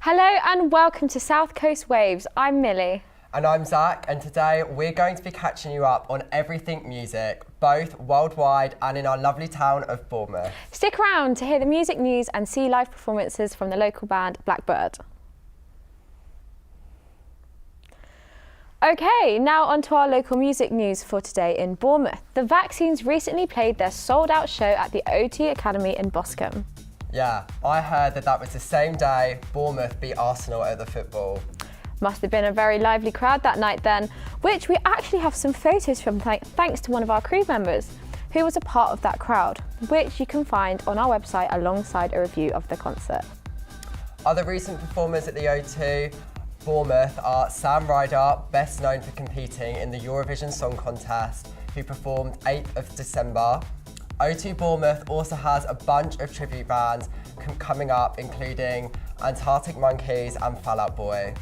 Hello and welcome to South Coast Waves. I'm Millie. And I'm Zach, and today we're going to be catching you up on everything music, both worldwide and in our lovely town of Bournemouth. Stick around to hear the music news and see live performances from the local band Blackbird. Okay, now on to our local music news for today in Bournemouth. The Vaccines recently played their sold-out show at the OT Academy in Boscombe. Yeah, I heard that was the same day Bournemouth beat Arsenal at the football. Must have been a very lively crowd that night then, which we actually have some photos from thanks to one of our crew members who was a part of that crowd, which you can find on our website alongside a review of the concert. Other recent performers at the O2 Bournemouth are Sam Ryder, best known for competing in the Eurovision Song Contest, who performed 8th of December. O2 Bournemouth also has a bunch of tribute bands coming up, including Antarctic Monkeys and Fall Out Boy.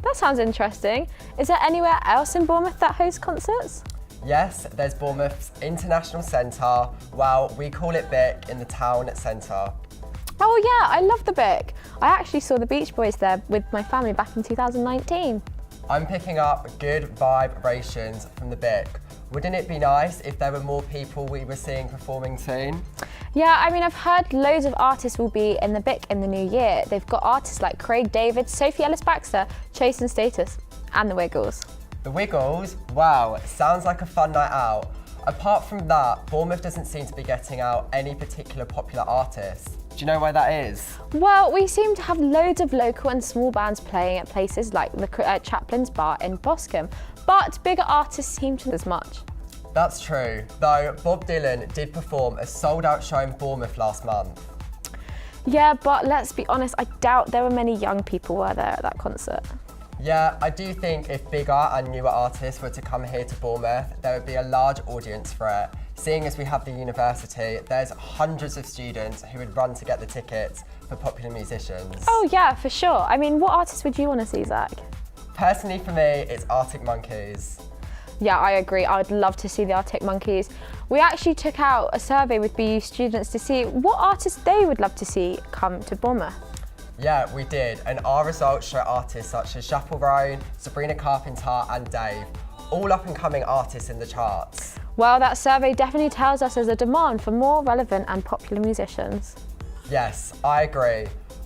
That sounds interesting. Is there anywhere else in Bournemouth that hosts concerts? Yes, there's Bournemouth's International Centre. Well, we call it BIC in the town centre. Oh yeah, I love the BIC. I actually saw the Beach Boys there with my family back in 2019. I'm picking up good vibrations from the BIC. Wouldn't it be nice if there were more people we were seeing performing soon? Yeah, I mean, I've heard loads of artists will be in the BIC in the new year. They've got artists like Craig David, Sophie Ellis-Baxter, Chase and Status, and the Wiggles. The Wiggles? Wow, sounds like a fun night out. Apart from that, Bournemouth doesn't seem to be getting out any particular popular artists. Do you know why that is? Well, we seem to have loads of local and small bands playing at places like the Chaplin's Bar in Boscombe, but bigger artists seem to as much. That's true, though Bob Dylan did perform a sold-out show in Bournemouth last month. Yeah, but let's be honest, I doubt there were many young people were there at that concert. Yeah, I do think if bigger and newer artists were to come here to Bournemouth, there would be a large audience for it. Seeing as we have the university, there's hundreds of students who would run to get the tickets for popular musicians. Oh yeah, for sure. I mean, what artists would you want to see, Zach? Personally for me, it's Arctic Monkeys. Yeah, I agree. I would love to see the Arctic Monkeys. We actually took out a survey with BU students to see what artists they would love to see come to Bournemouth. Yeah, we did, and our results show artists such as Chapel Roan, Sabrina Carpenter and Dave, all up-and-coming artists in the charts. Well, that survey definitely tells us there's a demand for more relevant and popular musicians. Yes, I agree.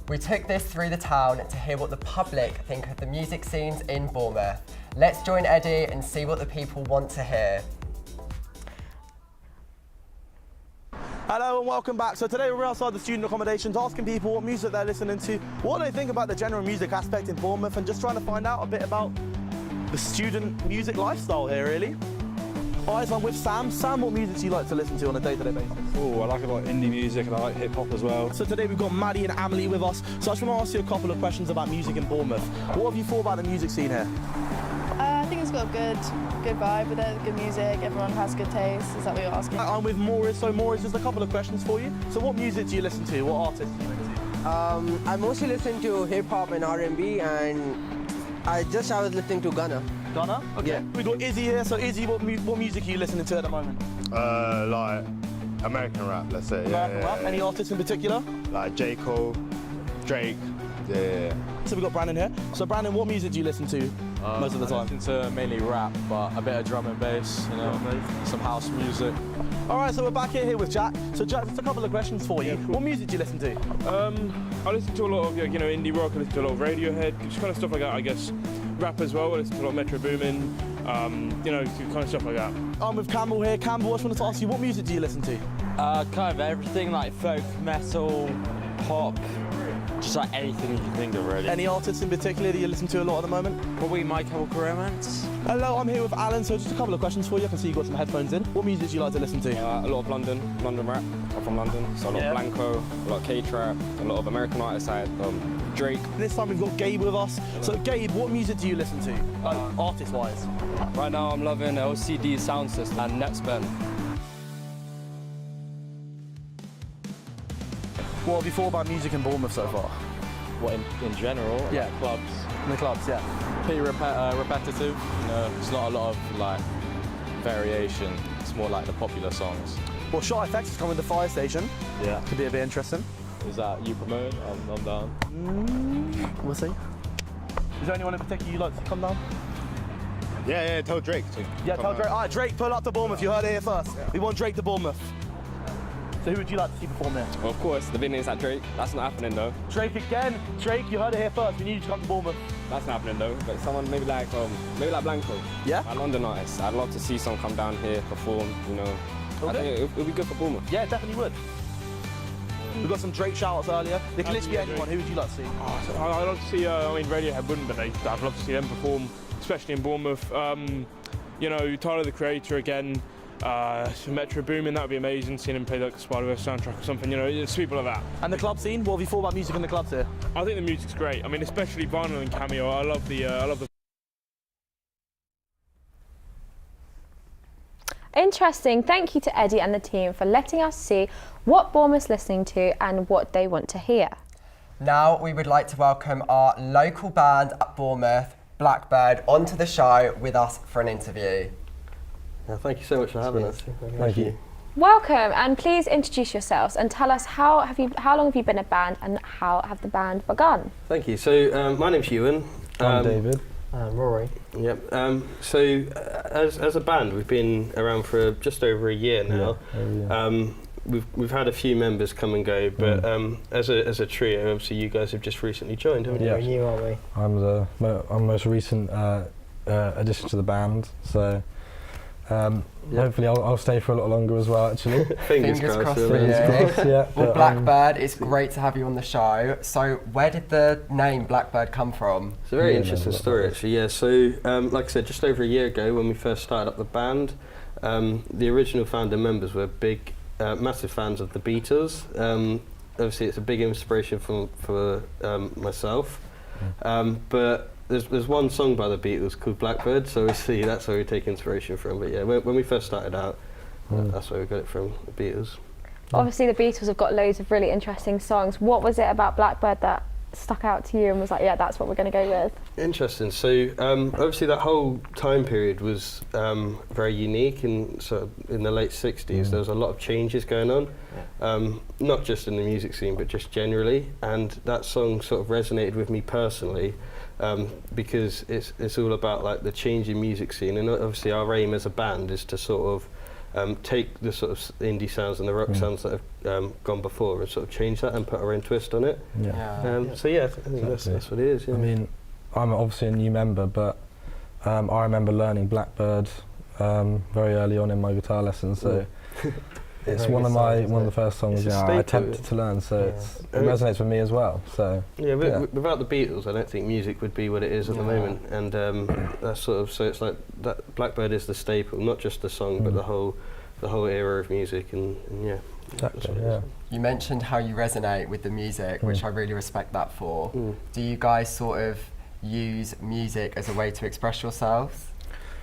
We took this through the town to hear what the public think of the music scenes in Bournemouth. Let's join Eddie and see what the people want to hear. Hello and welcome back. So today we're outside the student accommodations asking people what music they're listening to, what they think about the general music aspect in Bournemouth, and just trying to find out a bit about the student music lifestyle here, really. Alright, so I'm with Sam. Sam, what music do you like to listen to on a day-to-day basis? Oh, I like a lot of indie music and I like hip-hop as well. So today we've got Maddie and Amelie with us. So I just want to ask you a couple of questions about music in Bournemouth. What have you thought about the music scene here? I think it's got a good vibe with it, good music, everyone has good taste. Is that what you're asking? I'm with Morris. So Morris, just a couple of questions for you. So what music do you listen to? What artists do you listen to? I mostly listen to hip-hop and R&B, and I was listening to Ghana. Ghana? Okay. Yeah. We've got Izzy here. So Izzy, what music are you listening to at the moment? Like American rap, let's say. American rap? Any artists in particular? Like J. Cole, Drake, yeah. So we've got Brandon here. So Brandon, what music do you listen to most of the time? I listen to mainly rap, but a bit of drum and bass, you know, some house music. All right, so we're back here with Jack. So Jack, just a couple of questions for you. Yeah, cool. What music do you listen to? I listen to a lot of indie rock. I listen to a lot of Radiohead, just kind of stuff like that. I guess rap as well. I listen to a lot of Metro Boomin, kind of stuff like that. I'm with Campbell here. Campbell, I just wanted to ask you, what music do you listen to? Kind of everything, like folk, metal, pop, just like anything you can think of, really. Any artists in particular that you listen to a lot at the moment? Probably My Chemical Romance. Hello, I'm here with Alan. So just a couple of questions for you. I can see you've got some headphones in. What music do you like to listen to? A lot of London rap. I'm from London, so a lot of Blanco, a lot of K-Trap, a lot of American artists like Drake. This time we've got Gabe with us. So Gabe, what music do you listen to, artist-wise? Right now I'm loving LCD Sound System and Netspend. What have you thought about music in Bournemouth so far? What in general? Yeah. Like clubs. In the clubs, yeah. Pretty repetitive. You know, there's not a lot of like variation. It's more like the popular songs. Well, Shot FX is coming to Fire Station. Yeah. Could be a bit interesting. Is that you promoting? I'm down. We'll see. Is there anyone in particular you'd like to come down? Yeah, tell Drake to Yeah, come tell Drake. out. All right, Drake, pull up to Bournemouth. You heard it here first. We want Drake to Bournemouth. So who would you like to see perform there? Well, of course, the big name's like Drake. That's not happening though. Drake again. Drake, you heard it here first. We need you to come to Bournemouth. That's not happening though. But someone maybe like Blanco. Yeah? A London artist. I'd love to see someone come down here, perform, you know. I think it'll be good for Bournemouth. Yeah, it definitely would. We've got some Drake shout-outs earlier. They can literally be anyone. Who would you like to see? I'd love to see, Radiohead wouldn't, but I'd love to see them perform, especially in Bournemouth. You know, Tyler, the Creator again, Metro Boomin, that would be amazing, seeing him play like the Spider-Verse soundtrack or something, you know, it's people like that. And the club scene, what have you thought about music in the clubs here? I think the music's great. I mean, especially Vinyl and Cameo, I love the Interesting. Thank you to Eddie and the team for letting us see what Bournemouth's listening to and what they want to hear. Now we would like to welcome our local band at Bournemouth, Blackbird, onto the show with us for an interview. Thank you so much for having us. Thank you. Welcome, and please introduce yourselves and tell us how long have you been a band and how have the band begun? Thank you. So my name's Ewan. I'm David. Rory. Yep. As a band, we've been around for just over a year now. We've had a few members come and go, but as a trio, obviously you guys have just recently joined, haven't you? We're new, aren't we? I'm the most recent addition to the band, so hopefully I'll stay for a lot longer as well. Actually, Fingers crossed for you. Yeah. Well, Blackbird, it's great to have you on the show. So, where did the name Blackbird come from? It's a very interesting story, actually. Yeah. So, like I said, just over a year ago, when we first started up the band, the original founder members were massive fans of the Beatles. Obviously, it's a big inspiration for myself. But there's one song by the Beatles called Blackbird, so obviously that's where we take inspiration from. But yeah, when we first started out, that's where we got it from, the Beatles. Obviously, the Beatles have got loads of really interesting songs. What was it about Blackbird that stuck out to you and was like, yeah, that's what we're going to go with? Interesting. So obviously that whole time period was very unique, and so in the late 60s there was a lot of changes going on, not just in the music scene but just generally, and that song sort of resonated with me personally, because it's all about like the change in music scene, and obviously our aim as a band is to sort of take the sort of indie sounds and the rock sounds that have gone before and sort of change that and put our own twist on it. So yeah, I think that's what it is. Yeah. I mean, I'm obviously a new member, but I remember learning Blackbird very early on in my guitar lessons. So it's one of the first songs I attempted to learn. So it resonates with me as well. So without the Beatles, I don't think music would be what it is at the moment. And that's sort of, so it's like that Blackbird is the staple, not just the song, but the whole era of music. And yeah. Exactly, yeah. You mentioned how you resonate with the music, which I really respect that for. Do you guys sort of use music as a way to express yourselves?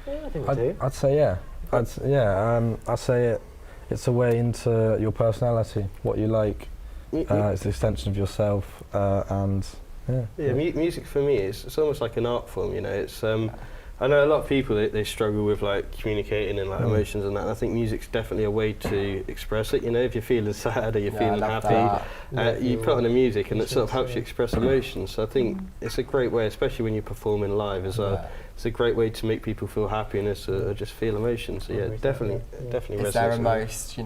Yeah, I think we do. I'd say yeah. I'd say it's a way into your personality, what you like. It's an extension of yourself, and music for me it's almost like an art form. You know, it's I know a lot of people they struggle with like communicating and like emotions and that. And I think music's definitely a way to express it. You know, if you're feeling sad or you're feeling happy, you put on the music and it sort of helps you express emotions. So I think it's a great way, especially when you're performing live as well. It's a great way to make people feel happiness or just feel emotions. So yeah, definitely resonates. Is there a most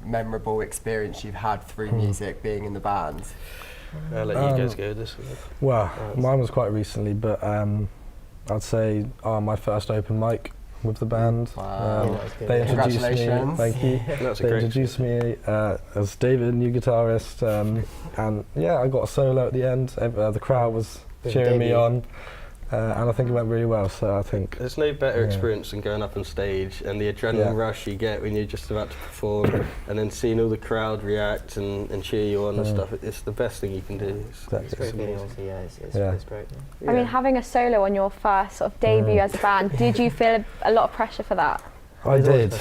memorable experience you've had through music being in the band? I'll let you guys go with this. Well, mine was quite recently, but I'd say my first open mic with the band. They introduced me. Thank you. They introduced me as David, new guitarist, and yeah, I got a solo at the end. The crowd was cheering me on. And I think it went really well, so I think... There's no better experience than going up on stage and the adrenaline rush you get when you're just about to perform and then seeing all the crowd react and cheer you on and stuff. It's the best thing you can do. It's a great feeling, obviously, it's great. I mean, having a solo on your first sort of debut as a band, did you feel a lot of pressure for that? I did,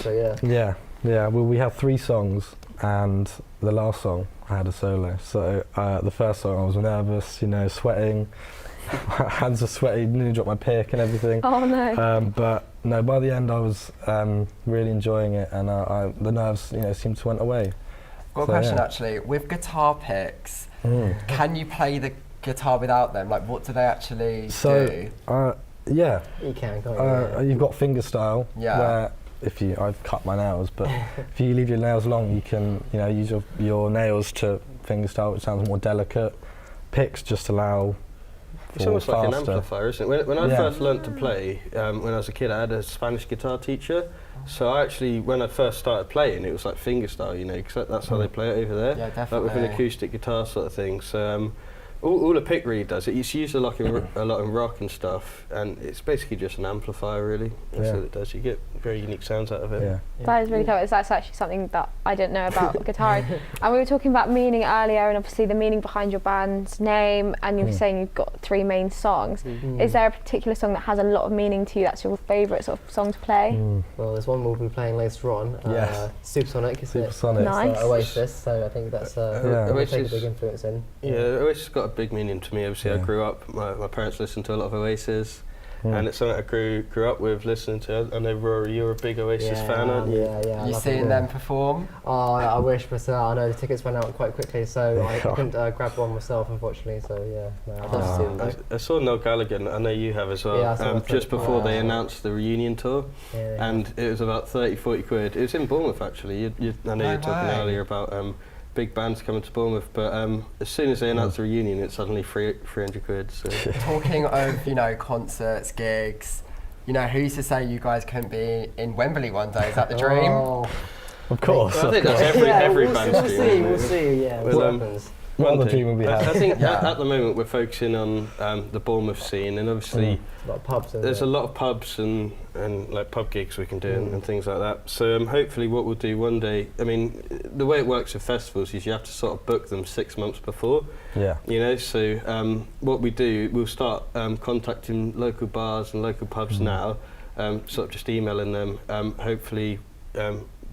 yeah. Yeah, well, we have 3 songs, and the last song I had a solo. So the first song I was nervous, you know, sweating, my hands were sweaty, nearly dropped my pick and everything. Oh no. But no, by the end I was really enjoying it, and the nerves, you know, seemed to went away. Got a question actually. With guitar picks, can you play the guitar without them? Like, what do they actually do? Yeah. You can, can't you? You've got fingerstyle, where I've cut my nails, but if you leave your nails long, you can, you know, use your nails to fingerstyle, which sounds more delicate. Picks just allow. It's almost like an amplifier, isn't it? When I first learnt to play, when I was a kid, I had a Spanish guitar teacher. So I actually, when I first started playing, it was like fingerstyle, you know, because that's how they play it over there. Yeah, definitely. Like with an acoustic guitar sort of thing. So all a pick really does, it's used a lot in rock and stuff, and it's basically just an amplifier really. That's what it does. You get very unique sounds out of it. Yeah. That is really clever. That's actually something that I didn't know about guitar. And we were talking about meaning earlier, and obviously the meaning behind your band's name, and you were saying you've got 3 main songs. Is there a particular song that has a lot of meaning to you, that's your favourite sort of song to play? Well, there's one we'll be playing later on, Supersonic, Supersonic. Nice. Oasis, so I think that's we'll take a big influence in. Yeah, Oasis got a big meaning to me. Obviously, I grew up, my parents listened to a lot of Oasis, and it's something I grew up with listening to. I know, Rory, you're a big Oasis fan, aren't you? Yeah. You seen them perform? Oh, I wish, but I know the tickets went out quite quickly, so I couldn't grab one myself, unfortunately. So yeah, I'd love to see them. I saw Noel Gallagher, I know you have as well, just before they announced the reunion tour, and it was about 30-40 quid. It was in Bournemouth actually. I know you were talking earlier about big bands coming to Bournemouth, but as soon as they announced the reunion, it's suddenly 300 quid. So. Talking of, you know, concerts, gigs, you know, who's to say you guys couldn't be in Wembley one day? Is that the dream? Of course. I think that's every band's dream. We'll see, what happens. What other dream would we have? I think at the moment we're focusing on the Bournemouth scene, and obviously a lot of pubs. There's a lot of pubs and like pub gigs we can do and things like that. So hopefully what we'll do one day, I mean, the way it works with festivals is you have to sort of book them 6 months before. Yeah. You know, so what we do, we'll start contacting local bars and local pubs now, sort of just emailing them. Hopefully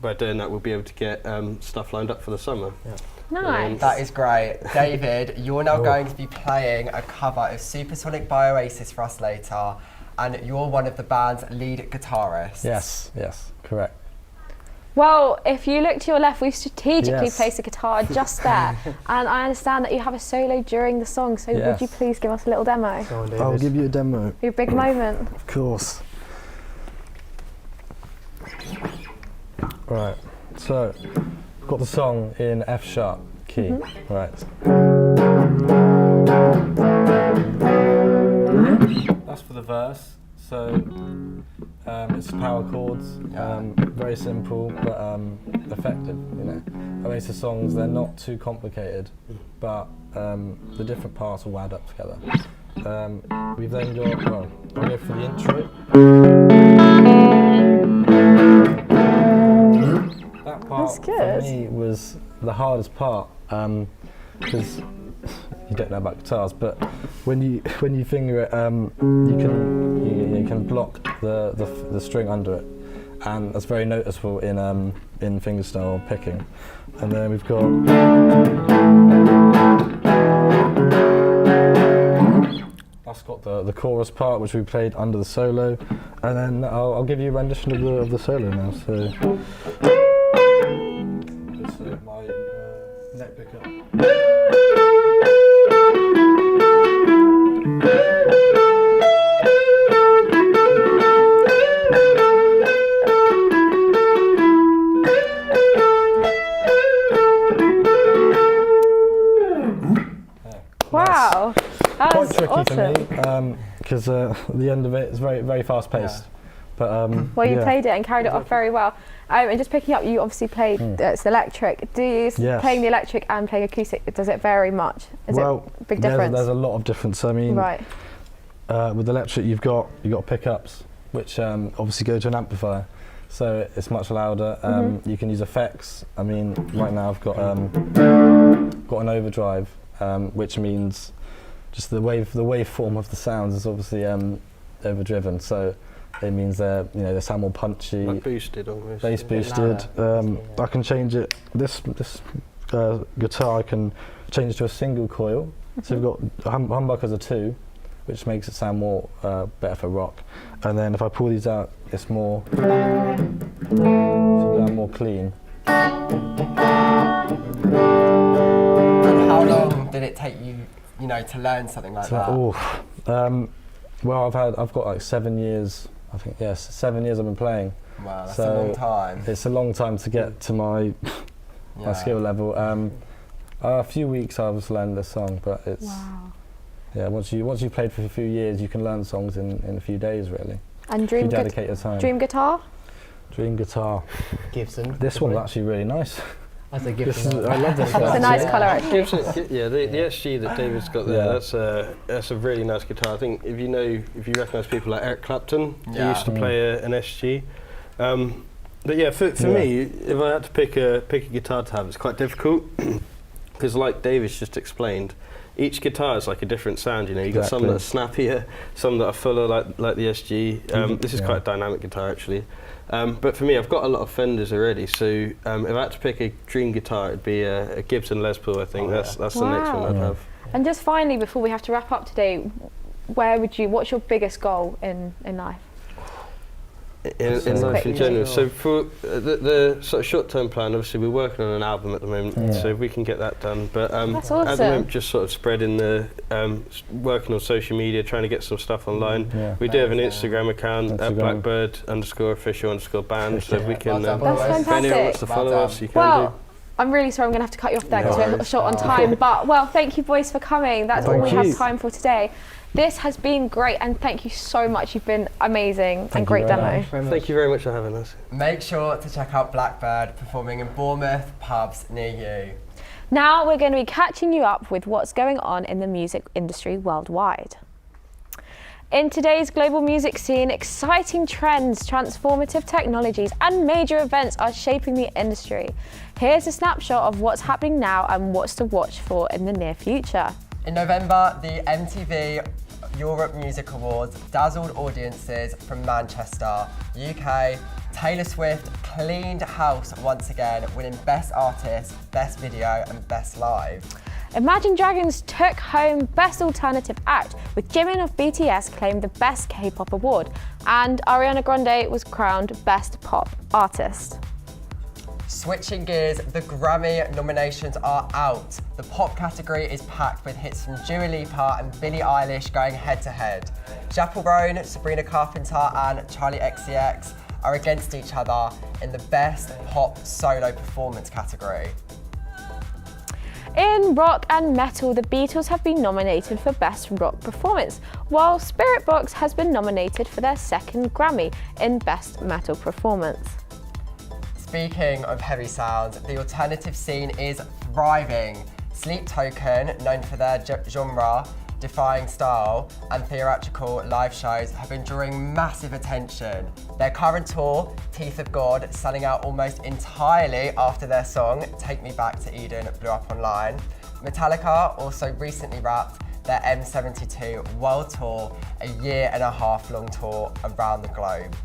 by doing that we'll be able to get stuff lined up for the summer. Yeah. Nice. That is great. David, you're now going to be playing a cover of Supersonic by Oasis for us later, and you're one of the band's lead guitarists. Yes, correct. Well, if you look to your left, we've strategically placed a guitar just there, and I understand that you have a solo during the song, so would you please give us a little demo? Go on, I'll give you a demo. Your big moment. Of course. Right, so got the song in F sharp key, right. That's for the verse, so it's power chords, very simple but effective, you know. Oasis songs, they're not too complicated, but the different parts will add up together. We've then got, well, I'll go for the intro. That part for me was the hardest part, because you don't know about guitars, but when you finger it, you can block the string under it, and that's very noticeable in fingerstyle picking. And then we've got that's got the chorus part, which we played under the solo, and then I'll give you a rendition of the solo now. So. My neck pickup. Wow, that was quite tricky awesome. for me because the end of it is very, very fast paced. But well, you played it and carried it off very well. And just picking up, you obviously played it's electric. Do you playing the electric and playing acoustic? Does it vary much? Is it a big difference? There's a lot of difference. I mean, with electric, you've got pickups, which obviously go to an amplifier, so it's much louder. You can use effects. I mean, right now I've got an overdrive, which means just the waveform of the sounds is obviously overdriven. So it means they sound more punchy. Like boosted almost. Bass boosted. I can change it. This guitar I can change to a single coil. So we've got humbuckers are 2, which makes it sound more better for rock. And then if I pull these out, it's more more clean. And how long did it take you, to learn something like that? Well, I've got like 7 years. I think 7 years I've been playing. Wow, that's a long time. It's a long time to get to my skill level. A few weeks I was learning this song, but it's once you've played for a few years, you can learn songs in a few days really. And if you dedicate your time. Dream guitar? Dream guitar. Gibson. This one's actually really nice. I say Gibson. I love this. It's a nice colour actually. The SG that David's got there, that's a really nice guitar. I think if you recognise people like Eric Clapton, he used to play an SG. But yeah, for me, if I had to pick a guitar to have, it's quite difficult because, like David's just explained, each guitar is like a different sound. You got some that are snappier, some that are fuller, like the SG. This is quite a dynamic guitar actually. But for me, I've got a lot of Fenders already, so if I had to pick a dream guitar, it'd be a Gibson Les Paul. I think that's the next one I'd have. And just finally, before we have to wrap up today, what's your biggest goal in life? In life in general. So for the sort of short-term plan, obviously we're working on an album at the moment, so if we can get that done. But that's awesome. At the moment, just sort of spreading working on social media, trying to get some stuff online. We do have an Instagram account, Blackbird_official_band. So if we can, that's fantastic. If anyone wants to follow us, you can do. I'm really sorry, I'm going to have to cut you off there because we're short on time. But thank you boys for coming. That's all we have time for today. This has been great, and thank you so much. You've been amazing and great demo. Thank you very much for having us. Make sure to check out Blackbird performing in Bournemouth pubs near you. Now we're going to be catching you up with what's going on in the music industry worldwide. In today's global music scene, exciting trends, transformative technologies and major events are shaping the industry. Here's a snapshot of what's happening now and what's to watch for in the near future. In November, the MTV Europe Music Awards dazzled audiences from Manchester, UK. Taylor Swift cleaned house once again, winning Best Artist, Best Video and Best Live. Imagine Dragons took home Best Alternative Act, with Jimin of BTS claimed the Best K-pop award, and Ariana Grande was crowned Best Pop Artist. Switching gears, the Grammy nominations are out. The pop category is packed with hits from Dua Lipa and Billie Eilish going head-to-head. Chappell Roan, Sabrina Carpenter and Charlie XCX are against each other in the Best Pop Solo Performance category. In rock and metal, the Beatles have been nominated for Best Rock Performance, while Spirit Box has been nominated for their second Grammy in Best Metal Performance. Speaking of heavy sounds, the alternative scene is thriving. Sleep Token, known for their genre-defying style and theatrical live shows, have been drawing massive attention. Their current tour, Teeth of God, selling out almost entirely after their song, Take Me Back to Eden, blew up online. Metallica also recently wrapped their M72 World Tour, a 1.5-year-long tour around the globe.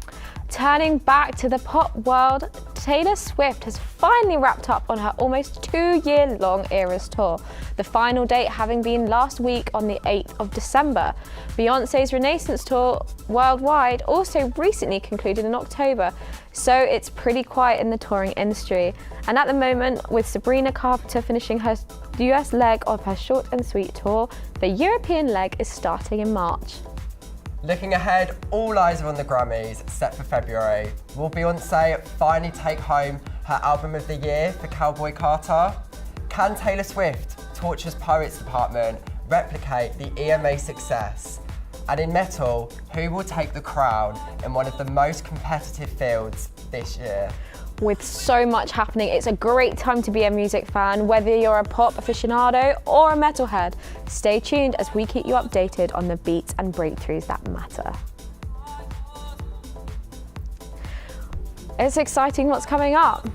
Turning back to the pop world, Taylor Swift has finally wrapped up on her almost 2-year-long Eras tour, the final date having been last week on the 8th of December. Beyoncé's Renaissance tour worldwide also recently concluded in October, so it's pretty quiet in the touring industry. And at the moment, with Sabrina Carpenter finishing her US leg of her short and sweet tour, the European leg is starting in March. Looking ahead, all eyes are on the Grammys, set for February. Will Beyoncé finally take home her Album of the Year for Cowboy Carter? Can Taylor Swift, Torture's Poets Department, replicate the EMA success? And in metal, who will take the crown in one of the most competitive fields this year? With so much happening, it's a great time to be a music fan, whether you're a pop aficionado or a metalhead. Stay tuned as we keep you updated on the beats and breakthroughs that matter. It's exciting what's coming up.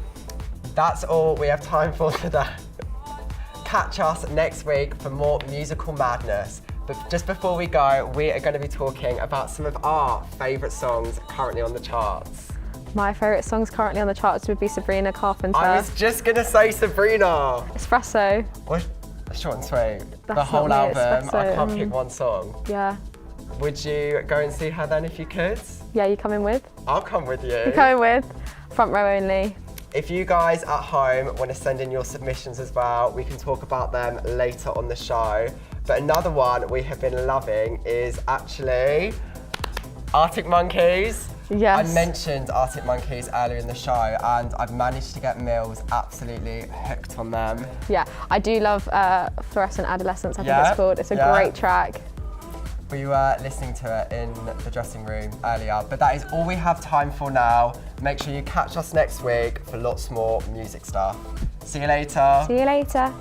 That's all we have time for today. Catch us next week for more musical madness. But just before we go, we are going to be talking about some of our favourite songs currently on the charts. My favourite songs currently on the charts would be Sabrina Carpenter. I was just going to say Sabrina. Espresso. What? Short and sweet. The That's whole not me, album. I Espresso, can't pick one song. Yeah. Would you go and see her then if you could? Yeah, you coming with? I'll come with you. You coming with? Front row only. If you guys at home want to send in your submissions as well, we can talk about them later on the show. But another one we have been loving is actually Arctic Monkeys. Yes. I mentioned Arctic Monkeys earlier in the show and I've managed to get Mills absolutely hooked on them. Yeah, I do love Fluorescent Adolescence, I think Yeah, it's called. It's a yeah. great track. We were listening to it in the dressing room earlier, but that is all we have time for now. Make sure you catch us next week for lots more music stuff. See you later. See you later.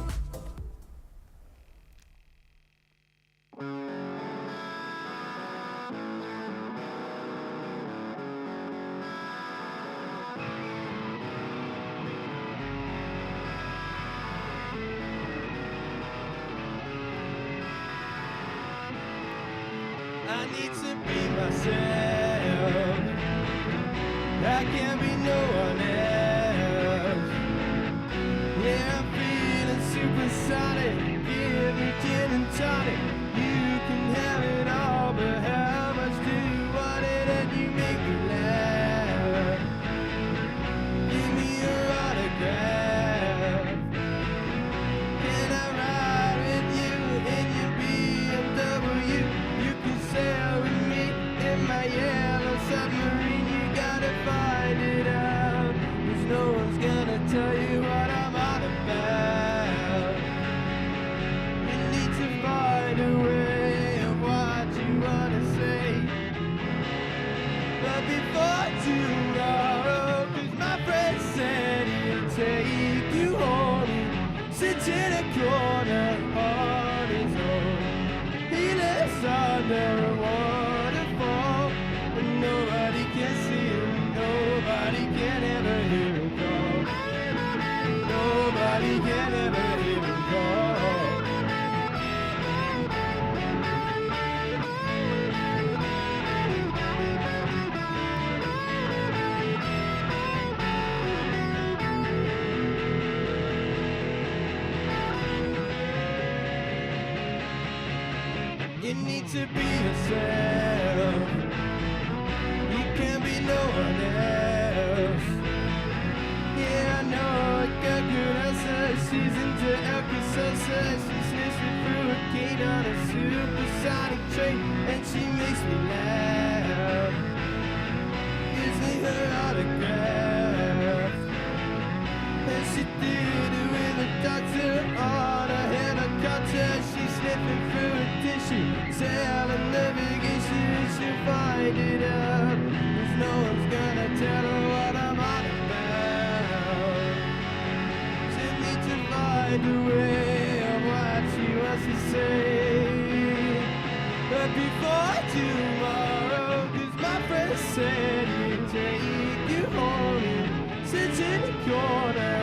I need to be myself. I can't be no one else. Yeah, I'm feeling supersonic. Give me gin and tonic. You can have it all, but how much do you want it? And you make me laugh. Give me your autograph. Can I ride with you in your BMW? You can sail with me in my yellow submarine. You gotta find it out, 'cause no one's gonna tell you what I'm on about. You need to find a way of what you wanna say. But before tomorrow, 'cause my friend said he'll take you home and sit in a corner on his own. He lives under a waterfall, and nobody can see him, nobody can ever hear him call. Nobody can ever hear him call. You need to be yourself. You can't be no one else. Yeah, I know a girl could answer. She's into Alka-Seltzer. She sniffs me through a gate on a supersonic train, and she makes me laugh. Gives me her autograph, and she did it with a doctor on a helicopter. She's sniffing through a tissue, sailing navigation. She'll find it out, 'cause no one's gonna tell her what I'm on about. She needs to find a way of what she wants to say. But before tomorrow, 'cause my friend said he'd take you home and sit in the corner